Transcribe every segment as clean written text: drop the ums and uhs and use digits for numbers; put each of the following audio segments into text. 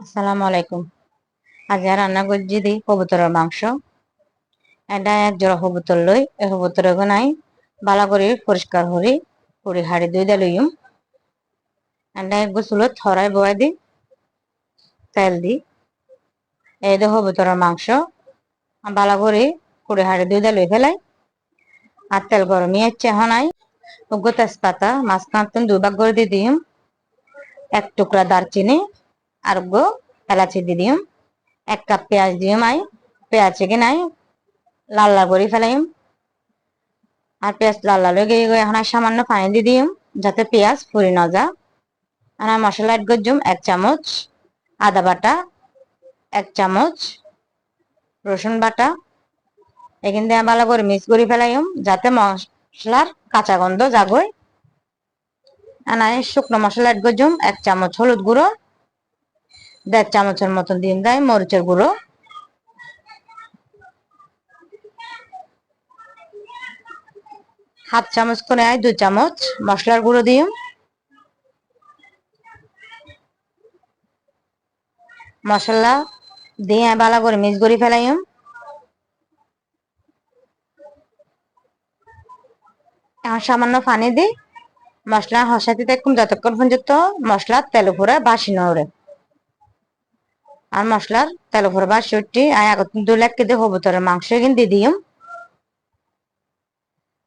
আসসালামু আলাইকুম। আজ রান্না করছি দি কবুতরের মাংস। এটা এক জোড়া কবুতর লই। এই কবুতর নাই বালা করে পরিষ্কার করি পুরি হাড়ি দুই লইম। এটা এক গোসুলো থরাই বয়া দি তেল দি এই দে কবুতরের মাংস বালা করে পুরি হাড়ি দুই লই ফেলাই। আর তেল গরমই হচ্ছে হনাই উগ্র তেজপাতা মাঝখান দুই ভাগ করে দিয়ে দিম। এক টুকরা দারচিনি আর গো এলাচি দিয়ে দিম। এক কাপ পেঁয়াজ দিম। পেঁয়াজ থেকে নাই লাল লাল করে ফেলাইম। আর পেঁয়াজ লাল লাল হয়ে গিয়ে এখন সামান্য পানি দিয়ে দিম যাতে পেঁয়াজ পুড়ে না যা। আর মশলা অ্যাড করছুম 1 চামচ আদা বাটা, 1 চামচ রসুন বাটা। এখান দিয়ে ভালো করে মিক্স করে ফেলাইম যাতে মশলার কাঁচা গন্ধ যাগই। আর শুকনো মশলা অ্যাড করছুম 1 চামচ হলুদ গুঁড়ো, 1.5 চামচের মতন দিন দেয় মরিচের গুঁড়ো, 1/2 চামচ করে 2 চামচ মশলার গুঁড়ো দিম। মশলা দিয়ে ভালো করে মিক্স করে ফেলাইম। এখন সামান্য পানি দিই মশলা হসাতে থাকুন যতক্ষণ পর্যন্ত মশলার তেল উপরে বাসি না ওরে। আর মশলার তেল উপরে বাসি উঠি দু লাখ কেটে কবুতরের মাংস এখানে দিয়ে দিম।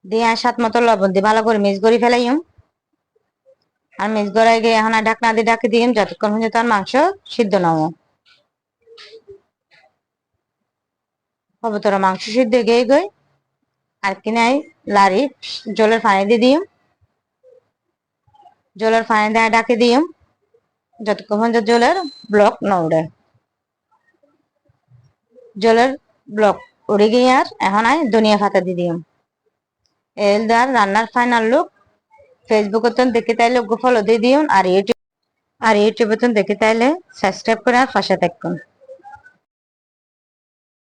দিয়ে স্বাদ মতো লবণ দিয়ে ভালো করে মিক্স করে ফেলাইম। আর মিক্স করাই গিয়ে এখন ঢাকনা দিয়ে ঢাকি দিম যতক্ষণ পর্যন্ত আর মাংস সিদ্ধ না হয়। কবুতরের মাংস সিদ্ধ গিয়ে গই আর কিনাই লাড়ি জলের পানি দিয়ে দিম। জলের পানি দিয়ে ঢাকি দিম যতক্ষণ পর্যন্ত জলের ব্লক না উড়ে। জলের ব্লক উড়ে গিয়ে আর এখন ধনিয়া পাতা দিয়ে দিম। এলদার রান্নার ফাইনাল লুক। ফেসবুকে দেখে তাইলে ফলো দিয়ে দিন। আর ইউটিউবে দেখে তাইলে সাবস্ক্রাইব করে আর পাশে থাকুন।